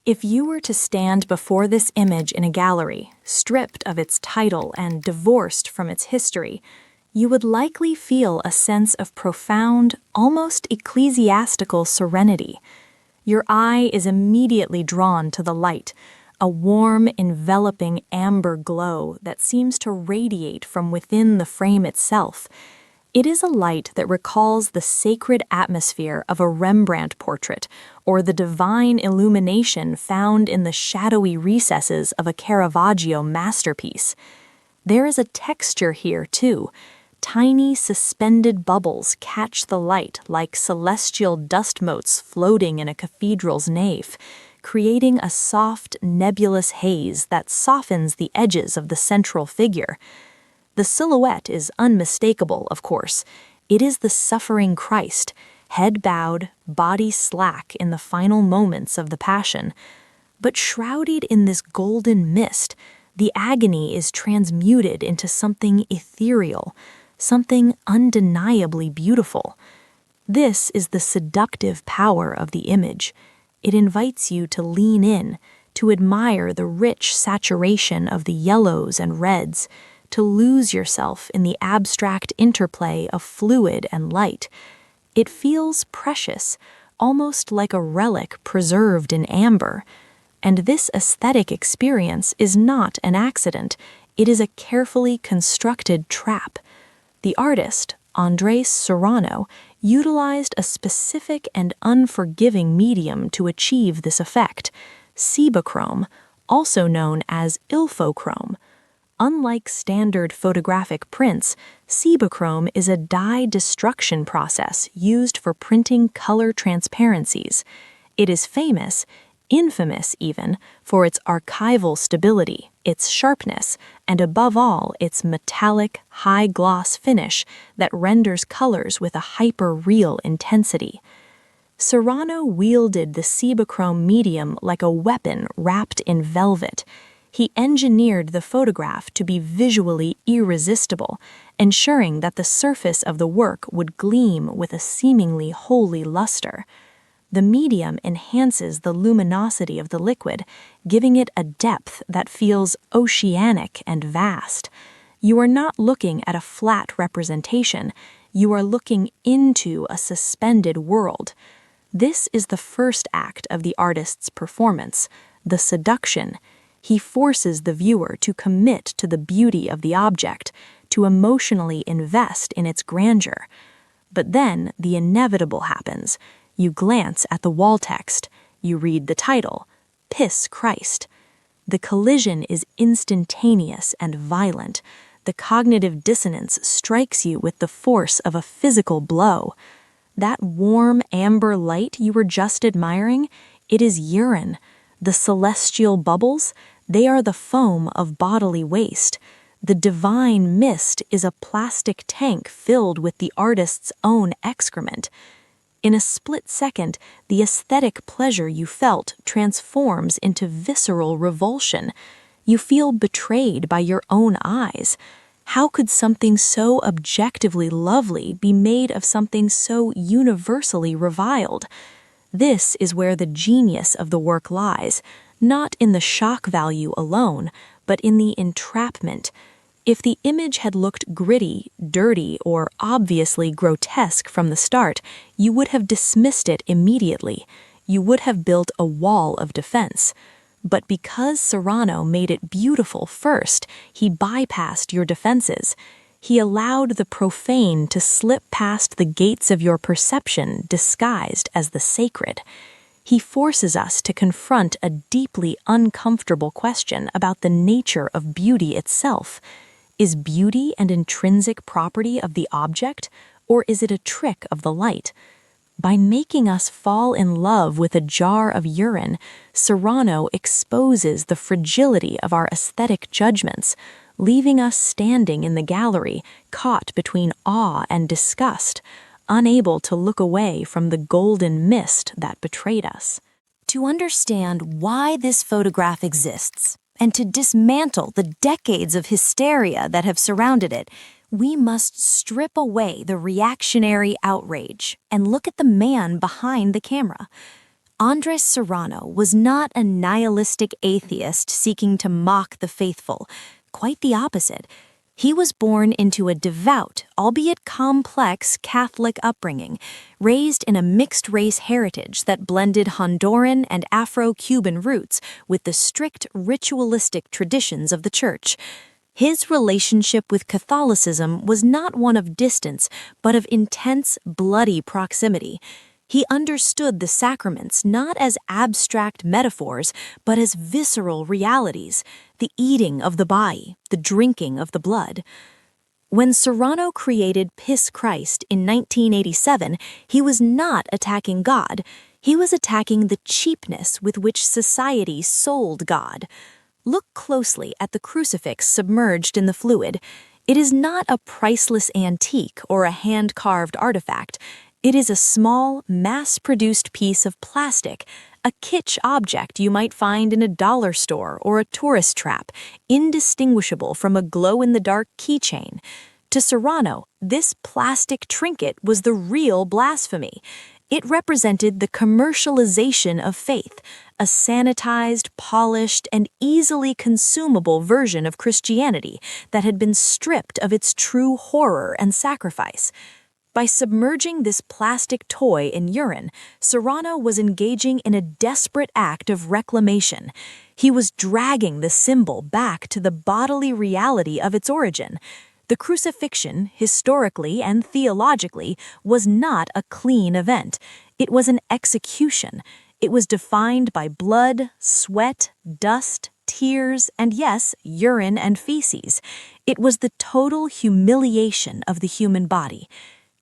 If you were to stand before this image in a gallery, stripped of its title and divorced from its history, you would likely feel a sense of profound, almost ecclesiastical serenity. Your eye is immediately drawn to the light, a warm, enveloping amber glow that seems to radiate from within the frame itself. It is a light that recalls the sacred atmosphere of a Rembrandt portrait or the divine illumination found in the shadowy recesses of a Caravaggio masterpiece. There is a texture here, too. Tiny suspended bubbles catch the light like celestial dust motes floating in a cathedral's nave, creating a soft, nebulous haze that softens the edges of the central figure. The silhouette is unmistakable, of course. It is the suffering Christ, head bowed, body slack in the final moments of the Passion. But shrouded in this golden mist, the agony is transmuted into something ethereal, something undeniably beautiful. This is the seductive power of the image. It invites you to lean in, to admire the rich saturation of the yellows and reds, to lose yourself in the abstract interplay of fluid and light. It feels precious, almost like a relic preserved in amber. And this aesthetic experience is not an accident. It is a carefully constructed trap. The artist, Andres Serrano, utilized a specific and unforgiving medium to achieve this effect: Cibachrome, also known as ilfochrome. Unlike standard photographic prints, Cibachrome is a dye destruction process used for printing color transparencies. It is famous, infamous even, for its archival stability, its sharpness, and above all, its metallic, high-gloss finish that renders colors with a hyper-real intensity. Serrano wielded the Cibachrome medium like a weapon wrapped in velvet. He engineered the photograph to be visually irresistible, ensuring that the surface of the work would gleam with a seemingly holy luster. The medium enhances the luminosity of the liquid, giving it a depth that feels oceanic and vast. You are not looking at a flat representation, you are looking into a suspended world. This is the first act of the artist's performance, the seduction. He forces the viewer to commit to the beauty of the object, to emotionally invest in its grandeur. But then the inevitable happens. You glance at the wall text. You read the title, pisschrist. The collision is instantaneous and violent. The cognitive dissonance strikes you with the force of a physical blow. That warm amber light you were just admiring, it is urine. The celestial bubbles, they are the foam of bodily waste. The divine mist is a plastic tank filled with the artist's own excrement. In a split second, the aesthetic pleasure you felt transforms into visceral revulsion. You feel betrayed by your own eyes. How could something so objectively lovely be made of something so universally reviled? This is where the genius of the work lies, not in the shock value alone, but in the entrapment. If the image had looked gritty, dirty, or obviously grotesque from the start, you would have dismissed it immediately. You would have built a wall of defense. But because Serrano made it beautiful first, he bypassed your defenses. He allowed the profane to slip past the gates of your perception disguised as the sacred. He forces us to confront a deeply uncomfortable question about the nature of beauty itself. Is beauty an intrinsic property of the object, or is it a trick of the light? By making us fall in love with a jar of urine, Serrano exposes the fragility of our aesthetic judgments, leaving us standing in the gallery, caught between awe and disgust, unable to look away from the golden mist that betrayed us. To understand why this photograph exists, and to dismantle the decades of hysteria that have surrounded it, we must strip away the reactionary outrage and look at the man behind the camera. Andres Serrano was not a nihilistic atheist seeking to mock the faithful. Quite the opposite. He was born into a devout, albeit complex, Catholic upbringing, raised in a mixed-race heritage that blended Honduran and Afro-Cuban roots with the strict ritualistic traditions of the Church. His relationship with Catholicism was not one of distance, but of intense, bloody proximity. He understood the sacraments not as abstract metaphors, but as visceral realities, the eating of the body, the drinking of the blood. When Serrano created pisschrist in 1987, he was not attacking God. He was attacking the cheapness with which society sold God. Look closely at the crucifix submerged in the fluid. It is not a priceless antique or a hand-carved artifact. It is a small, mass-produced piece of plastic, a kitsch object you might find in a dollar store or a tourist trap, indistinguishable from a glow-in-the-dark keychain. To Serrano, this plastic trinket was the real blasphemy. It represented the commercialization of faith, a sanitized, polished, and easily consumable version of Christianity that had been stripped of its true horror and sacrifice. By submerging this plastic toy in urine, Serrano was engaging in a desperate act of reclamation. He was dragging the symbol back to the bodily reality of its origin. The crucifixion, historically and theologically, was not a clean event. It was an execution. It was defined by blood, sweat, dust, tears, and yes, urine and feces. It was the total humiliation of the human body.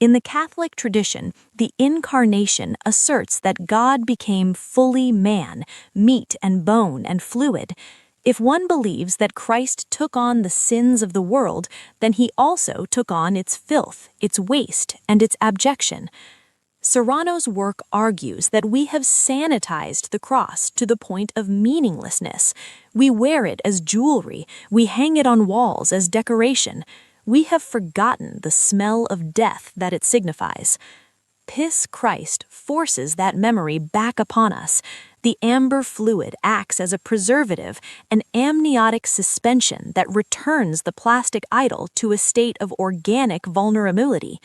In the Catholic tradition, the Incarnation asserts that God became fully man, meat and bone and fluid. If one believes that Christ took on the sins of the world, then he also took on its filth, its waste, and its abjection. Serrano's work argues that we have sanitized the cross to the point of meaninglessness. We wear it as jewelry, we hang it on walls as decoration. We have forgotten the smell of death that it signifies. Pisschrist forces that memory back upon us. The amber fluid acts as a preservative, an amniotic suspension that returns the plastic idol to a state of organic vulnerability.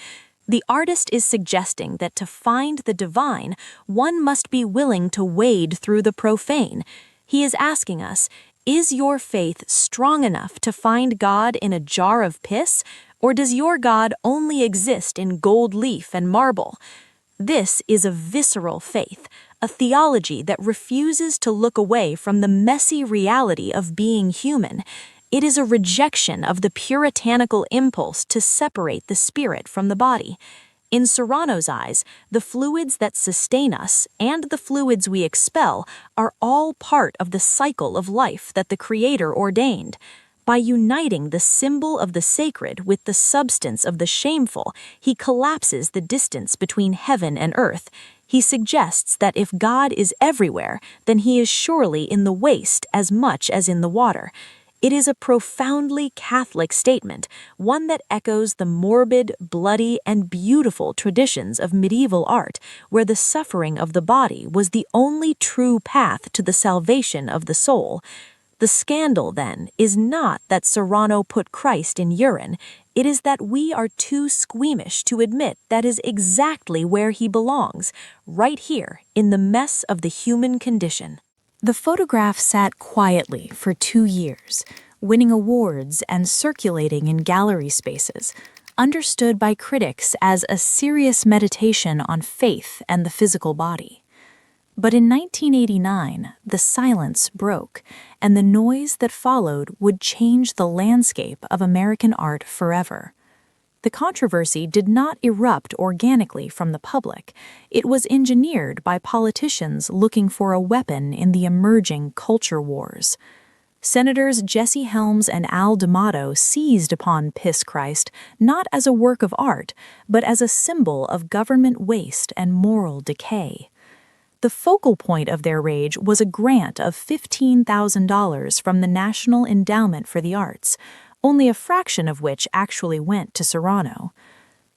The artist is suggesting that to find the divine, one must be willing to wade through the profane. He is asking us, is your faith strong enough to find God in a jar of piss, or does your God only exist in gold leaf and marble? This is a visceral faith, a theology that refuses to look away from the messy reality of being human. It is a rejection of the puritanical impulse to separate the spirit from the body. In Serrano's eyes, the fluids that sustain us and the fluids we expel are all part of the cycle of life that the Creator ordained. By uniting the symbol of the sacred with the substance of the shameful, he collapses the distance between heaven and earth. He suggests that if God is everywhere, then he is surely in the waste as much as in the water. It is a profoundly Catholic statement, one that echoes the morbid, bloody, and beautiful traditions of medieval art, where the suffering of the body was the only true path to the salvation of the soul. The scandal, then, is not that Serrano put Christ in urine. It is that we are too squeamish to admit that is exactly where he belongs, right here in the mess of the human condition. The photograph sat quietly for 2 years, winning awards and circulating in gallery spaces, understood by critics as a serious meditation on faith and the physical body. But in 1989, the silence broke, and the noise that followed would change the landscape of American art forever. The controversy did not erupt organically from the public. It was engineered by politicians looking for a weapon in the emerging culture wars. Senators Jesse Helms and Al D'Amato seized upon Pisschrist not as a work of art, but as a symbol of government waste and moral decay. The focal point of their rage was a grant of $15,000 from the National Endowment for the Arts, only a fraction of which actually went to Serrano.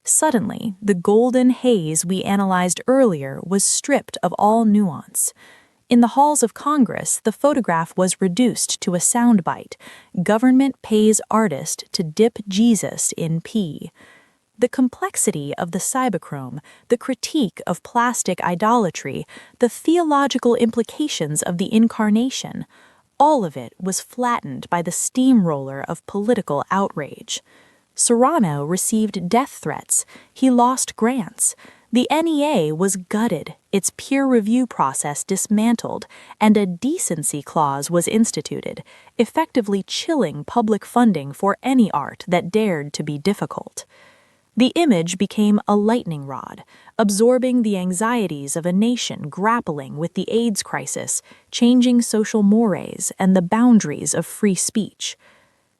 Suddenly, the golden haze we analyzed earlier was stripped of all nuance. In the halls of Congress, the photograph was reduced to a soundbite: "Government pays artist to dip Jesus in pee." The complexity of the Cibachrome, the critique of plastic idolatry, the theological implications of the Incarnation, all of it was flattened by the steamroller of political outrage. Serrano received death threats. He lost grants. The NEA was gutted, its peer review process dismantled, and a decency clause was instituted, effectively chilling public funding for any art that dared to be difficult. The image became a lightning rod, absorbing the anxieties of a nation grappling with the AIDS crisis, changing social mores, and the boundaries of free speech.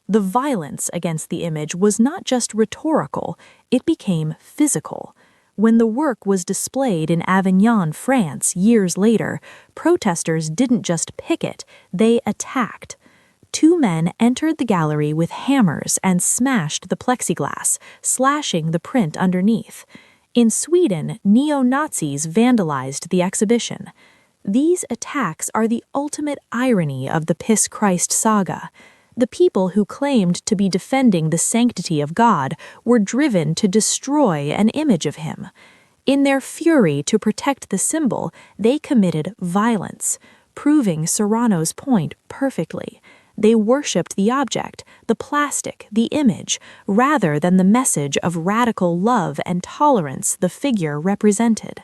The violence against the image was not just rhetorical, it became physical. When the work was displayed in Avignon, France, years later, protesters didn't just picket, they attacked. Two men entered the gallery with hammers and smashed the plexiglass, slashing the print underneath. In Sweden, neo-Nazis vandalized the exhibition. These attacks are the ultimate irony of the pisschrist saga. The people who claimed to be defending the sanctity of God were driven to destroy an image of him. In their fury to protect the symbol, they committed violence, proving Serrano's point perfectly. They worshipped the object, the plastic, the image, rather than the message of radical love and tolerance the figure represented.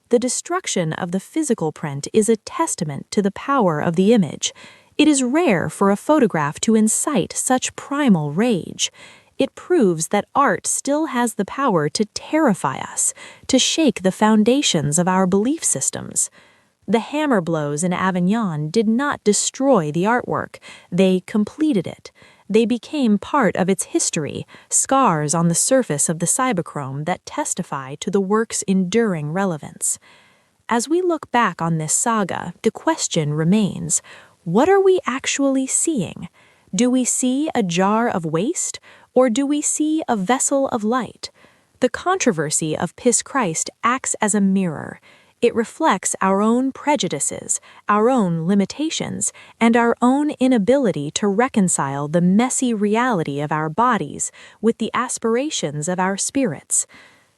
The destruction of the physical print is a testament to the power of the image. It is rare for a photograph to incite such primal rage. It proves that art still has the power to terrify us, to shake the foundations of our belief systems. The hammer blows in Avignon did not destroy the artwork, they completed it. They became part of its history, scars on the surface of the Cibachrome that testify to the work's enduring relevance. As we look back on this saga, the question remains: what are we actually seeing? Do we see a jar of waste, or do we see a vessel of light? The controversy of pisschrist acts as a mirror. It reflects our own prejudices, our own limitations, and our own inability to reconcile the messy reality of our bodies with the aspirations of our spirits.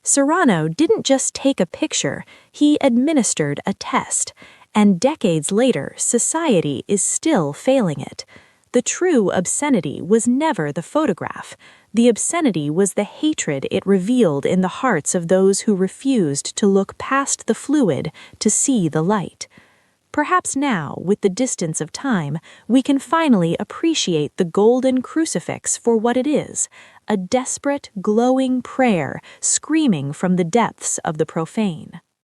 Serrano didn't just take a picture, he administered a test, and decades later, society is still failing it. The true obscenity was never the photograph. The obscenity was the hatred it revealed in the hearts of those who refused to look past the fluid to see the light. Perhaps now, with the distance of time, we can finally appreciate the golden crucifix for what it is: a desperate, glowing prayer screaming from the depths of the profane.